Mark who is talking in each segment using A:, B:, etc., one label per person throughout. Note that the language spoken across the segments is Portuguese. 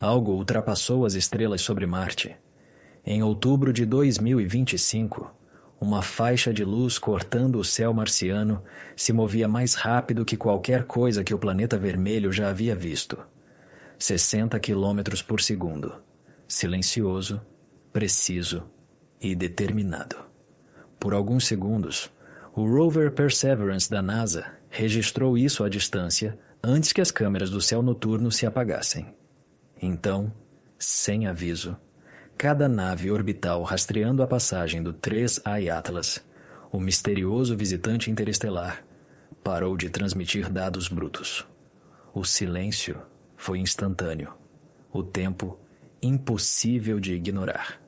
A: Algo ultrapassou as estrelas sobre Marte. Em outubro de 2025, uma faixa de luz cortando o céu marciano se movia mais rápido que qualquer coisa que o planeta vermelho já havia visto. 60 quilômetros por segundo. Silencioso, preciso e determinado. Por alguns segundos, o rover Perseverance da NASA registrou isso à distância antes que as câmeras do céu noturno se apagassem. Então, sem aviso, cada nave orbital rastreando a passagem do 3I Atlas, o misterioso visitante interestelar, parou de transmitir dados brutos. O silêncio foi instantâneo. O tempo impossível de ignorar.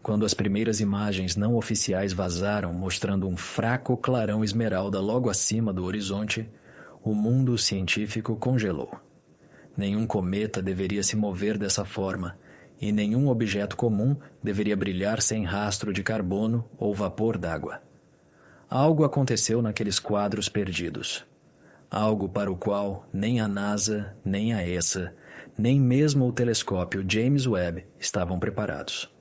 A: Quando as primeiras imagens não oficiais vazaram mostrando um fraco clarão esmeralda logo acima do horizonte, o mundo científico congelou. Nenhum cometa deveria se mover dessa forma e nenhum objeto comum deveria brilhar sem rastro de carbono ou vapor d'água. Algo aconteceu naqueles quadros perdidos. Algo para o qual nem a NASA, nem a ESA, nem mesmo o telescópio James Webb estavam preparados.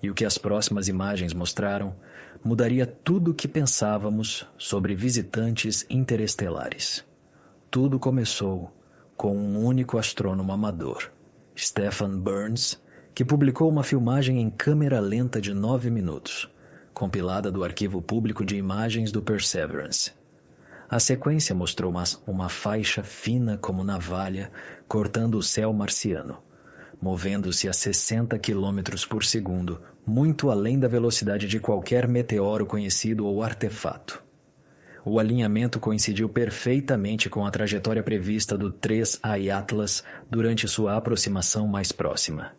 A: E o que as próximas imagens mostraram mudaria tudo o que pensávamos sobre visitantes interestelares. Tudo começou com um único astrônomo amador, Stephen Burns, que publicou uma filmagem em câmera lenta de 9 minutos, compilada do arquivo público de imagens do Perseverance. A sequência mostrou uma faixa fina como navalha cortando o céu marciano, movendo-se a 60 km por segundo, muito além da velocidade de qualquer meteoro conhecido ou artefato. O alinhamento coincidiu perfeitamente com a trajetória prevista do 3I Atlas durante sua aproximação mais próxima.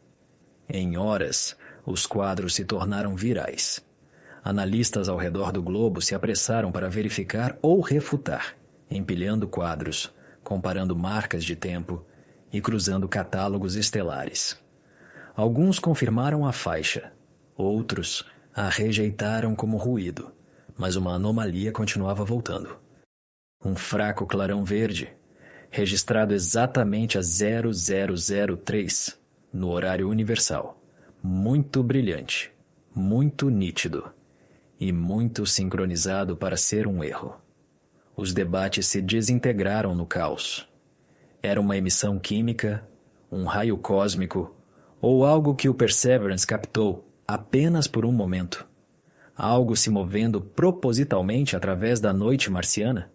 A: Em horas, os quadros se tornaram virais. Analistas ao redor do globo se apressaram para verificar ou refutar, empilhando quadros, comparando marcas de tempo e cruzando catálogos estelares. Alguns confirmaram a faixa, outros a rejeitaram como ruído, mas uma anomalia continuava voltando. Um fraco clarão verde, registrado exatamente a 0003, no horário universal, muito brilhante, muito nítido e muito sincronizado para ser um erro. Os debates se desintegraram no caos. Era uma emissão química, um raio cósmico ou algo que o Perseverance captou apenas por um momento? Algo se movendo propositalmente através da noite marciana?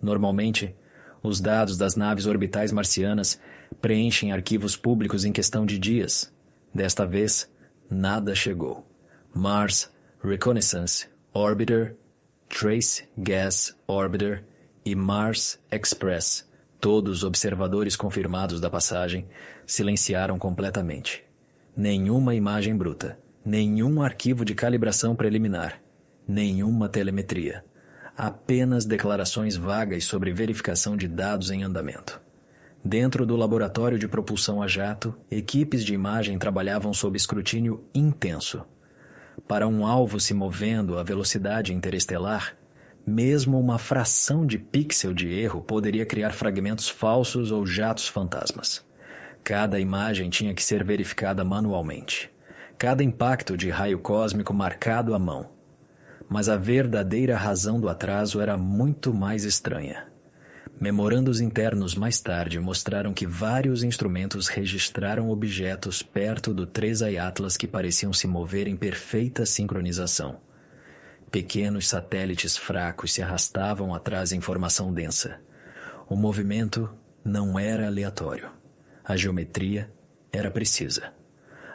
A: Normalmente, os dados das naves orbitais marcianas preenchem arquivos públicos em questão de dias. Desta vez, nada chegou. Mars Reconnaissance Orbiter, Trace Gas Orbiter e Mars Express, todos observadores confirmados da passagem, silenciaram completamente. Nenhuma imagem bruta, nenhum arquivo de calibração preliminar, nenhuma telemetria. Apenas declarações vagas sobre verificação de dados em andamento. Dentro do laboratório de propulsão a jato, equipes de imagem trabalhavam sob escrutínio intenso. Para um alvo se movendo à velocidade interestelar, mesmo uma fração de pixel de erro poderia criar fragmentos falsos ou jatos fantasmas. Cada imagem tinha que ser verificada manualmente. Cada impacto de raio cósmico marcado à mão. Mas a verdadeira razão do atraso era muito mais estranha. Memorandos internos mais tarde mostraram que vários instrumentos registraram objetos perto do 3I Atlas que pareciam se mover em perfeita sincronização. Pequenos satélites fracos se arrastavam atrás em formação densa. O movimento não era aleatório. A geometria era precisa.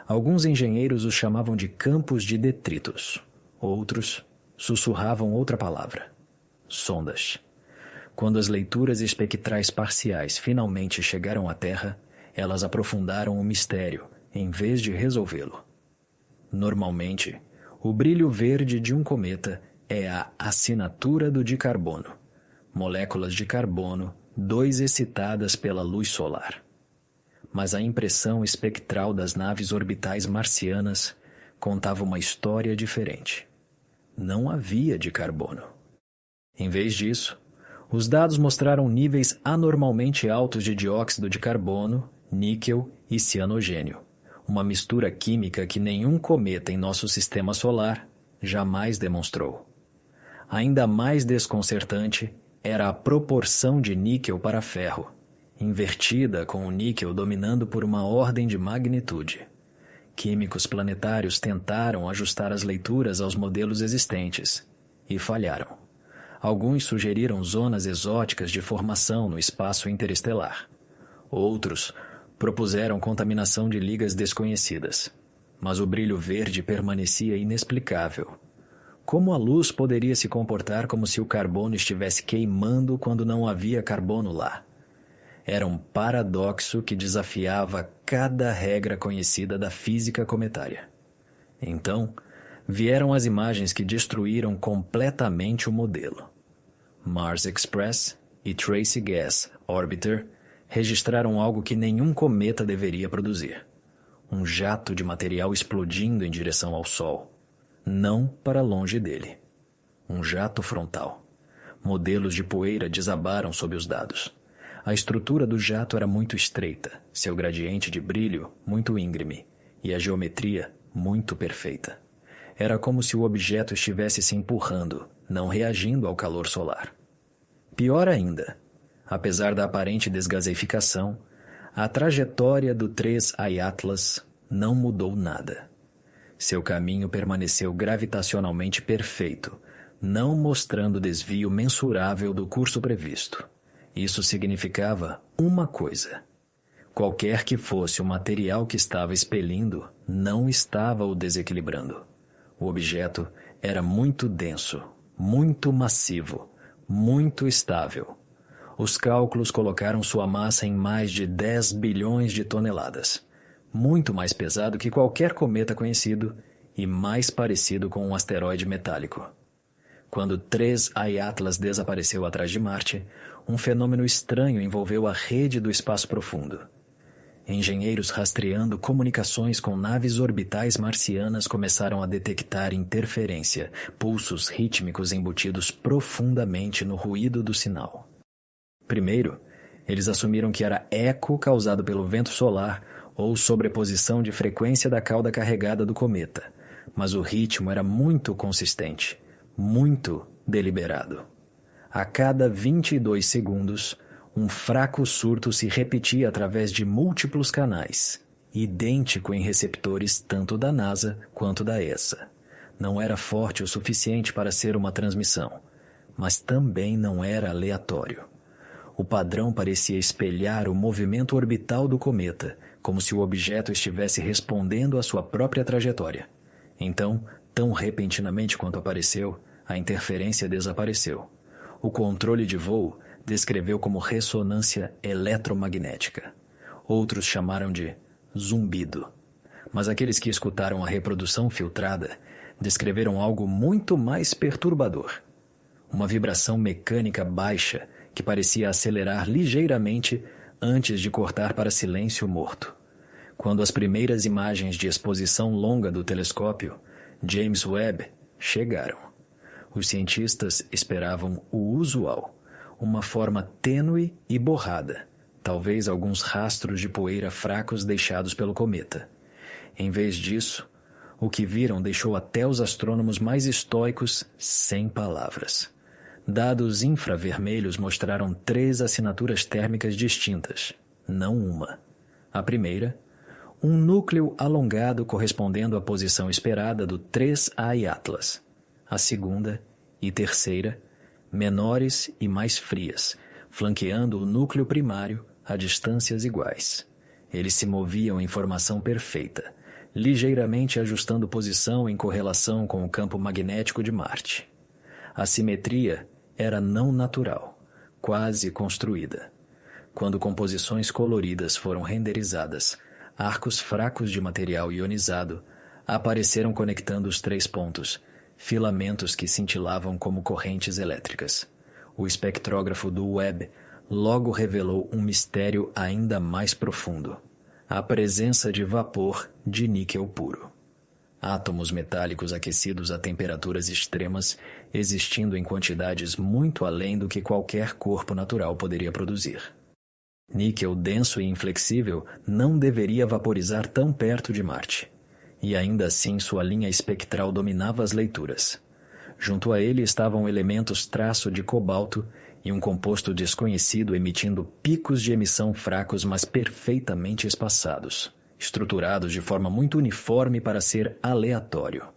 A: Alguns engenheiros os chamavam de campos de detritos. Outros sussurravam outra palavra: sondas. Quando as leituras espectrais parciais finalmente chegaram à Terra, elas aprofundaram o mistério, em vez de resolvê-lo. Normalmente, o brilho verde de um cometa é a assinatura do dicarbono, moléculas de carbono 2 excitadas pela luz solar. Mas a impressão espectral das naves orbitais marcianas contava uma história diferente. Não havia dicarbono. Em vez disso, os dados mostraram níveis anormalmente altos de dióxido de carbono níquel e cianogênio, uma mistura química que nenhum cometa em nosso sistema solar jamais demonstrou. Ainda mais desconcertante era a proporção de níquel para ferro, invertida com o níquel dominando por uma ordem de magnitude. Químicos planetários tentaram ajustar as leituras aos modelos existentes e falharam. Alguns sugeriram zonas exóticas de formação no espaço interestelar. Outros propuseram contaminação de ligas desconhecidas, mas o brilho verde permanecia inexplicável. Como a luz poderia se comportar como se o carbono estivesse queimando quando não havia carbono lá? Era um paradoxo que desafiava cada regra conhecida da física cometária. Então, vieram as imagens que destruíram completamente o modelo. Mars Express e Trace Gas Orbiter registraram algo que nenhum cometa deveria produzir. Um jato de material explodindo em direção ao Sol, não para longe dele. Um jato frontal. Modelos de poeira desabaram sob os dados. A estrutura do jato era muito estreita, seu gradiente de brilho muito íngreme e a geometria muito perfeita. Era como se o objeto estivesse se empurrando, não reagindo ao calor solar. Pior ainda, apesar da aparente desgaseificação, a trajetória do 3I Atlas não mudou nada. Seu caminho permaneceu gravitacionalmente perfeito, não mostrando desvio mensurável do curso previsto. Isso significava uma coisa. Qualquer que fosse o material que estava expelindo, não estava o desequilibrando. O objeto era muito denso, muito massivo, muito estável. Os cálculos colocaram sua massa em mais de 10 bilhões de toneladas, muito mais pesado que qualquer cometa conhecido e mais parecido com um asteroide metálico. Quando 3I Atlas desapareceu atrás de Marte, um fenômeno estranho envolveu a rede do espaço profundo. Engenheiros rastreando comunicações com naves orbitais marcianas começaram a detectar interferência, pulsos rítmicos embutidos profundamente no ruído do sinal. Primeiro, eles assumiram que era eco causado pelo vento solar ou sobreposição de frequência da cauda carregada do cometa, mas o ritmo era muito consistente, muito deliberado. A cada 22 segundos, um fraco surto se repetia através de múltiplos canais, idêntico em receptores tanto da NASA quanto da ESA. Não era forte o suficiente para ser uma transmissão, mas também não era aleatório. O padrão parecia espelhar o movimento orbital do cometa, como se o objeto estivesse respondendo à sua própria trajetória. Então, tão repentinamente quanto apareceu, a interferência desapareceu. O controle de voo descreveu como ressonância eletromagnética. Outros chamaram de zumbido. Mas aqueles que escutaram a reprodução filtrada descreveram algo muito mais perturbador. Uma vibração mecânica baixa que parecia acelerar ligeiramente antes de cortar para silêncio morto. Quando as primeiras imagens de exposição longa do telescópio James Webb chegaram, os cientistas esperavam o usual, uma forma tênue e borrada, talvez alguns rastros de poeira fracos deixados pelo cometa. Em vez disso, o que viram deixou até os astrônomos mais estoicos sem palavras. Dados infravermelhos mostraram 3 assinaturas térmicas distintas, não uma. A primeira, um núcleo alongado correspondendo à posição esperada do 3I Atlas. A segunda e terceira, menores e mais frias, flanqueando o núcleo primário a distâncias iguais. Eles se moviam em formação perfeita, ligeiramente ajustando posição em correlação com o campo magnético de Marte. A simetria era não natural, quase construída. Quando composições coloridas foram renderizadas, arcos fracos de material ionizado apareceram conectando os 3 pontos, filamentos que cintilavam como correntes elétricas. O espectrógrafo do Webb logo revelou um mistério ainda mais profundo: a presença de vapor de níquel puro. Átomos metálicos aquecidos a temperaturas extremas, existindo em quantidades muito além do que qualquer corpo natural poderia produzir. Níquel denso e inflexível não deveria vaporizar tão perto de Marte. E ainda assim sua linha espectral dominava as leituras. Junto a ele estavam elementos traço de cobalto e um composto desconhecido emitindo picos de emissão fracos, mas perfeitamente espaçados, estruturados de forma muito uniforme para ser aleatório.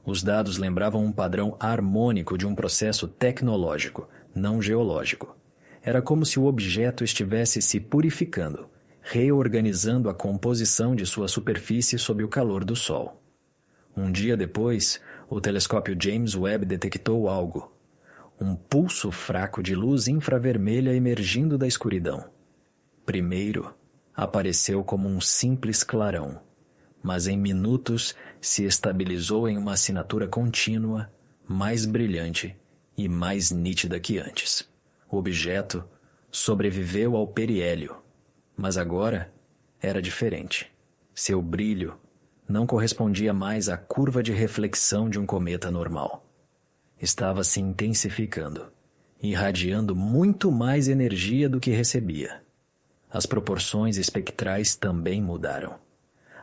A: Os dados lembravam um padrão harmônico de um processo tecnológico, não geológico. Era como se o objeto estivesse se purificando, reorganizando a composição de sua superfície sob o calor do Sol. Um dia depois, o telescópio James Webb detectou algo. Um pulso fraco de luz infravermelha emergindo da escuridão. Primeiro, apareceu como um simples clarão, mas em minutos se estabilizou em uma assinatura contínua, mais brilhante e mais nítida que antes. O objeto sobreviveu ao periélio, mas agora era diferente. Seu brilho não correspondia mais à curva de reflexão de um cometa normal. Estava se intensificando, irradiando muito mais energia do que recebia. As proporções espectrais também mudaram.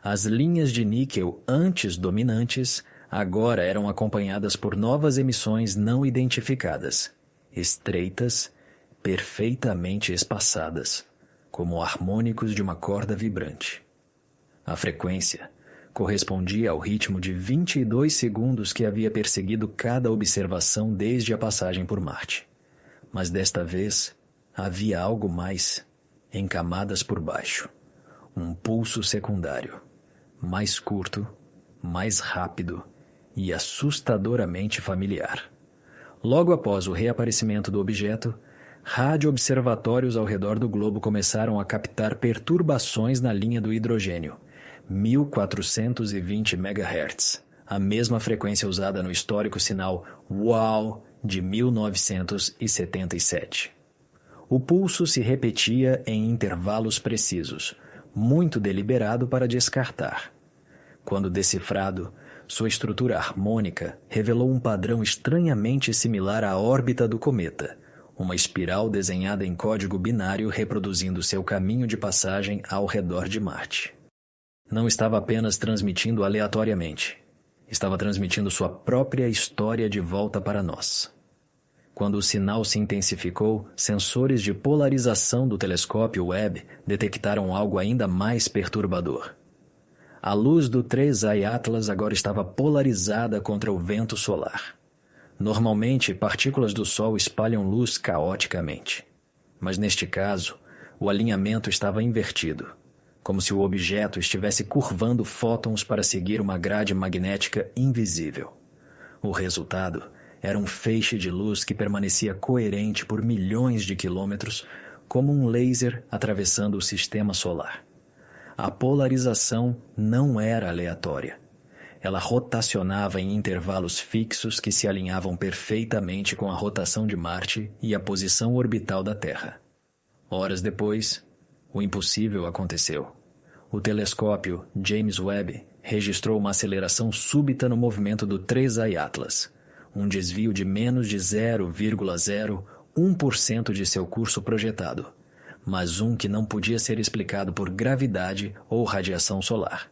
A: As linhas de níquel antes dominantes agora eram acompanhadas por novas emissões não identificadas, estreitas, perfeitamente espaçadas, como harmônicos de uma corda vibrante. A frequência correspondia ao ritmo de 22 segundos que havia perseguido cada observação desde a passagem por Marte. Mas desta vez havia algo mais, em camadas por baixo. Um pulso secundário, mais curto, mais rápido e assustadoramente familiar. Logo após o reaparecimento do objeto, radioobservatórios ao redor do globo começaram a captar perturbações na linha do hidrogênio, 1420 MHz, a mesma frequência usada no histórico sinal WOW de 1977. O pulso se repetia em intervalos precisos, muito deliberado para descartar. Quando decifrado, sua estrutura harmônica revelou um padrão estranhamente similar à órbita do cometa, uma espiral desenhada em código binário reproduzindo seu caminho de passagem ao redor de Marte. Não estava apenas transmitindo aleatoriamente, estava transmitindo sua própria história de volta para nós. Quando o sinal se intensificou, sensores de polarização do telescópio Webb detectaram algo ainda mais perturbador. A luz do 3I Atlas agora estava polarizada contra o vento solar. Normalmente, partículas do Sol espalham luz caoticamente. Mas neste caso, o alinhamento estava invertido, como se o objeto estivesse curvando fótons para seguir uma grade magnética invisível. O resultado era um feixe de luz que permanecia coerente por milhões de quilômetros, como um laser atravessando o sistema solar. A polarização não era aleatória. Ela rotacionava em intervalos fixos que se alinhavam perfeitamente com a rotação de Marte e a posição orbital da Terra. Horas depois, o impossível aconteceu. O telescópio James Webb registrou uma aceleração súbita no movimento do 3I Atlas, um desvio de menos de 0,01% de seu curso projetado, mas um que não podia ser explicado por gravidade ou radiação solar.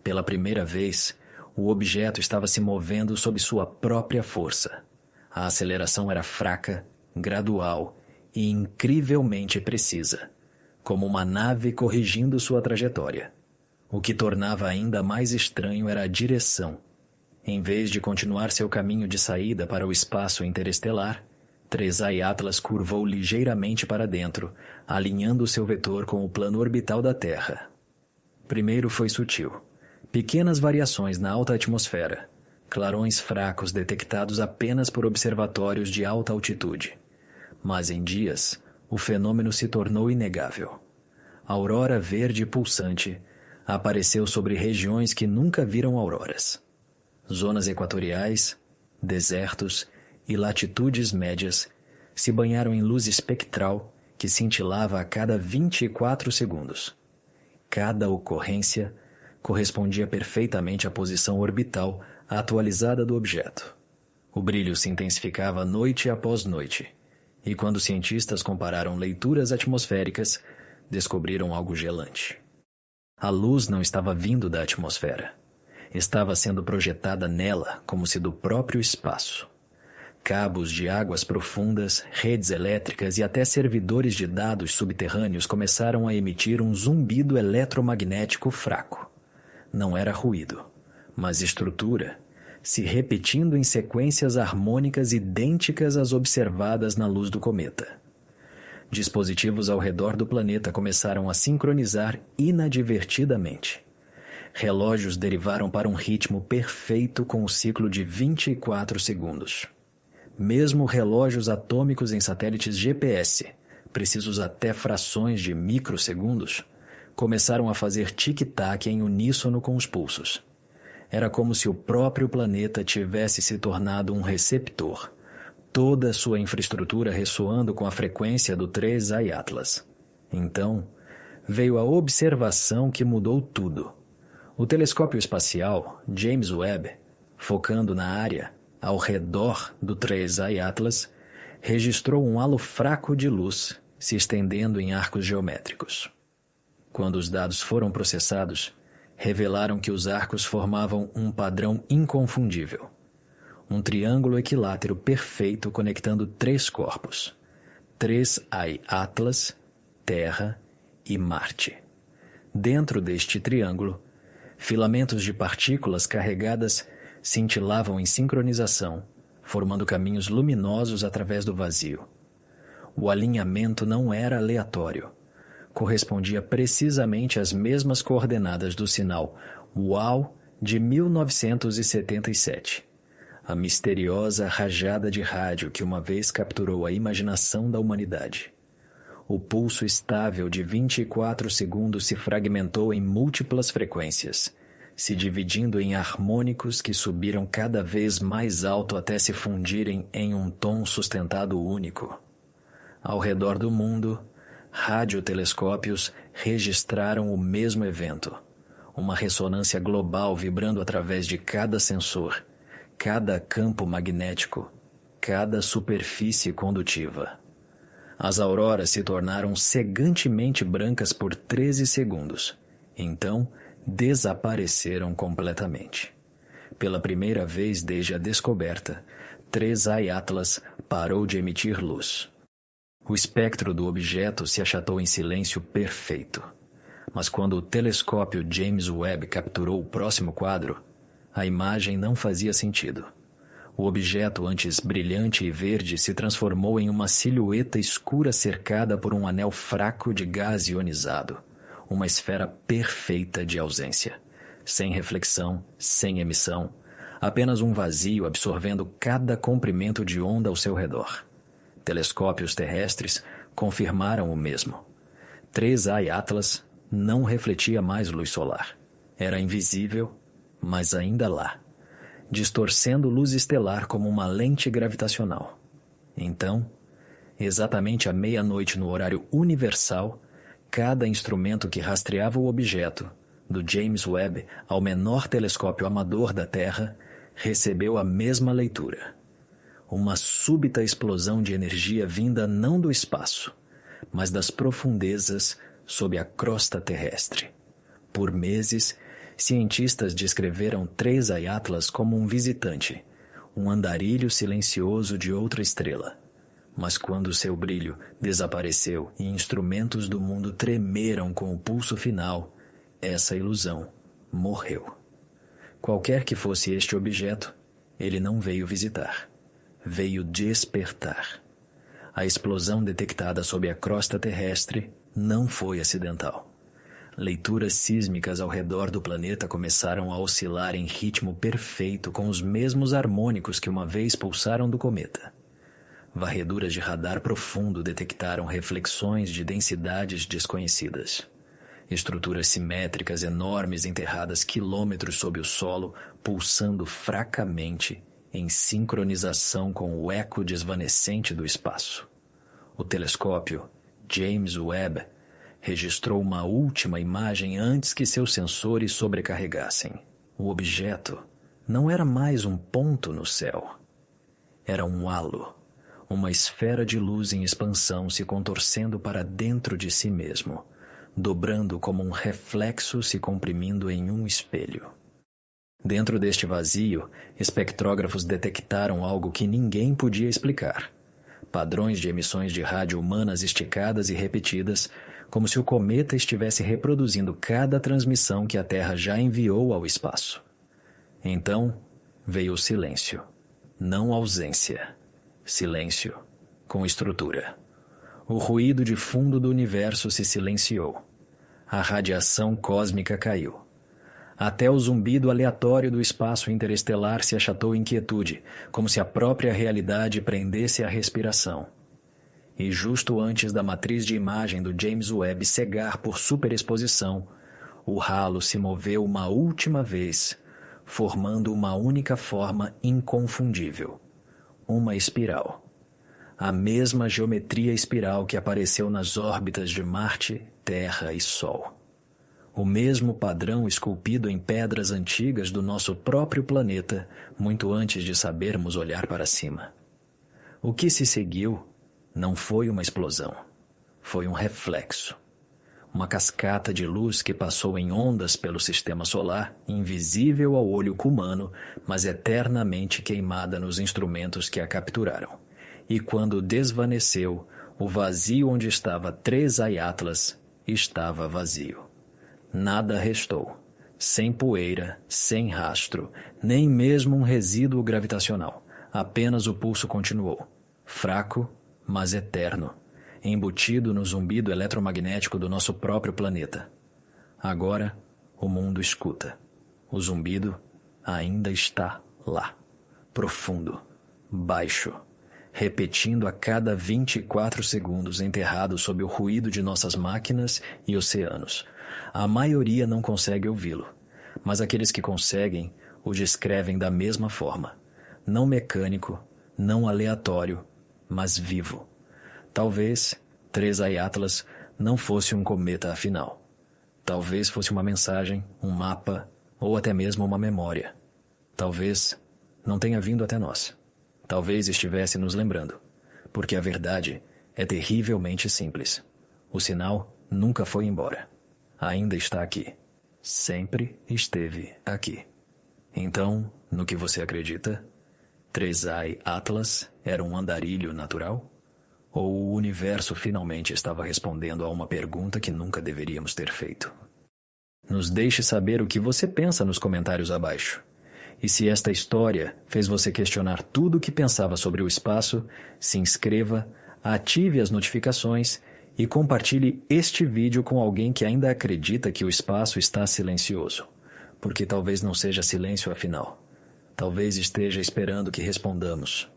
A: Pela primeira vez, o objeto estava se movendo sob sua própria força. A aceleração era fraca, gradual e incrivelmente precisa, como uma nave corrigindo sua trajetória. O que tornava ainda mais estranho era a direção. Em vez de continuar seu caminho de saída para o espaço interestelar, 3I Atlas curvou ligeiramente para dentro, alinhando seu vetor com o plano orbital da Terra. Primeiro foi sutil. Pequenas variações na alta atmosfera, clarões fracos detectados apenas por observatórios de alta altitude. Mas em dias, o fenômeno se tornou inegável. A aurora verde pulsante apareceu sobre regiões que nunca viram auroras. Zonas equatoriais, desertos e latitudes médias se banharam em luz espectral que cintilava a cada 24 segundos. Cada ocorrência correspondia perfeitamente à posição orbital atualizada do objeto. O brilho se intensificava noite após noite, e quando cientistas compararam leituras atmosféricas, descobriram algo gelante. A luz não estava vindo da atmosfera. Estava sendo projetada nela como se do próprio espaço. Cabos de águas profundas, redes elétricas e até servidores de dados subterrâneos começaram a emitir um zumbido eletromagnético fraco. Não era ruído, mas estrutura, se repetindo em sequências harmônicas idênticas às observadas na luz do cometa. Dispositivos ao redor do planeta começaram a sincronizar inadvertidamente. Relógios derivaram para um ritmo perfeito com o ciclo de 24 segundos. Mesmo relógios atômicos em satélites GPS, precisos até frações de microsegundos, começaram a fazer tic-tac em uníssono com os pulsos. Era como se o próprio planeta tivesse se tornado um receptor, toda a sua infraestrutura ressoando com a frequência do 3i Atlas. Então, veio a observação que mudou tudo. O telescópio espacial James Webb, focando na área ao redor do 3i Atlas, registrou um halo fraco de luz se estendendo em arcos geométricos. Quando os dados foram processados, revelaram que os arcos formavam um padrão inconfundível. Um triângulo equilátero perfeito conectando 3 corpos: 3i Atlas, Terra e Marte. Dentro deste triângulo, filamentos de partículas carregadas cintilavam em sincronização, formando caminhos luminosos através do vazio. O alinhamento não era aleatório. Correspondia precisamente às mesmas coordenadas do sinal UAU de 1977, a misteriosa rajada de rádio que uma vez capturou a imaginação da humanidade. O pulso estável de 24 segundos se fragmentou em múltiplas frequências, se dividindo em harmônicos que subiram cada vez mais alto até se fundirem em um tom sustentado único. Ao redor do mundo, radiotelescópios registraram o mesmo evento, uma ressonância global vibrando através de cada sensor, cada campo magnético, cada superfície condutiva. As auroras se tornaram cegantemente brancas por 13 segundos. Então, desapareceram completamente. Pela primeira vez desde a descoberta, 3i Atlas parou de emitir luz. O espectro do objeto se achatou em silêncio perfeito. Mas quando o telescópio James Webb capturou o próximo quadro, a imagem não fazia sentido. O objeto, antes brilhante e verde, se transformou em uma silhueta escura cercada por um anel fraco de gás ionizado. Uma esfera perfeita de ausência. Sem reflexão, sem emissão. Apenas um vazio absorvendo cada comprimento de onda ao seu redor. Telescópios terrestres confirmaram o mesmo. 3i Atlas não refletia mais luz solar. Era invisível, mas ainda lá, distorcendo luz estelar como uma lente gravitacional. Então, exatamente à meia-noite no horário universal, cada instrumento que rastreava o objeto, do James Webb ao menor telescópio amador da Terra, recebeu a mesma leitura. Uma súbita explosão de energia vinda não do espaço, mas das profundezas sob a crosta terrestre. Por meses, cientistas descreveram 3i Atlas como um visitante, um andarilho silencioso de outra estrela. Mas quando seu brilho desapareceu e instrumentos do mundo tremeram com o pulso final, essa ilusão morreu. Qualquer que fosse este objeto, ele não veio visitar. Veio despertar. A explosão detectada sob a crosta terrestre não foi acidental. Leituras sísmicas ao redor do planeta começaram a oscilar em ritmo perfeito com os mesmos harmônicos que uma vez pulsaram do cometa. Varreduras de radar profundo detectaram reflexões de densidades desconhecidas. Estruturas simétricas enormes enterradas quilômetros sob o solo, pulsando fracamente em sincronização com o eco desvanecente do espaço. O telescópio James Webb registrou uma última imagem antes que seus sensores sobrecarregassem. O objeto não era mais um ponto no céu. Era um halo, uma esfera de luz em expansão se contorcendo para dentro de si mesmo, dobrando como um reflexo se comprimindo em um espelho. Dentro deste vazio, espectrógrafos detectaram algo que ninguém podia explicar. Padrões de emissões de rádio humanas esticadas e repetidas, como se o cometa estivesse reproduzindo cada transmissão que a Terra já enviou ao espaço. Então, veio o silêncio. Não ausência. Silêncio, com estrutura. O ruído de fundo do universo se silenciou. A radiação cósmica caiu. Até o zumbido aleatório do espaço interestelar se achatou em quietude, como se a própria realidade prendesse a respiração. E justo antes da matriz de imagem do James Webb cegar por superexposição, o ralo se moveu uma última vez, formando uma única forma inconfundível. Uma espiral. A mesma geometria espiral que apareceu nas órbitas de Marte, Terra e Sol. O mesmo padrão esculpido em pedras antigas do nosso próprio planeta, muito antes de sabermos olhar para cima. O que se seguiu não foi uma explosão, foi um reflexo. Uma cascata de luz que passou em ondas pelo sistema solar, invisível ao olho humano, mas eternamente queimada nos instrumentos que a capturaram. E quando desvaneceu, o vazio onde estava 3i Atlas estava vazio. Nada restou, sem poeira, sem rastro, nem mesmo um resíduo gravitacional. Apenas o pulso continuou, fraco, mas eterno, embutido no zumbido eletromagnético do nosso próprio planeta. Agora, o mundo escuta. O zumbido ainda está lá, profundo, baixo, repetindo a cada 24 segundos, enterrado sob o ruído de nossas máquinas e oceanos. A maioria não consegue ouvi-lo, mas aqueles que conseguem o descrevem da mesma forma. Não mecânico, não aleatório, mas vivo. Talvez 3i Atlas não fosse um cometa afinal. Talvez fosse uma mensagem, um mapa ou até mesmo uma memória. Talvez não tenha vindo até nós. Talvez estivesse nos lembrando, porque a verdade é terrivelmente simples. O sinal nunca foi embora. Ainda está aqui. Sempre esteve aqui. Então, no que você acredita? 3i Atlas era um andarilho natural? Ou o universo finalmente estava respondendo a uma pergunta que nunca deveríamos ter feito? Nos deixe saber o que você pensa nos comentários abaixo. E se esta história fez você questionar tudo o que pensava sobre o espaço, se inscreva, ative as notificações e compartilhe este vídeo com alguém que ainda acredita que o espaço está silencioso. Porque talvez não seja silêncio afinal. Talvez esteja esperando que respondamos.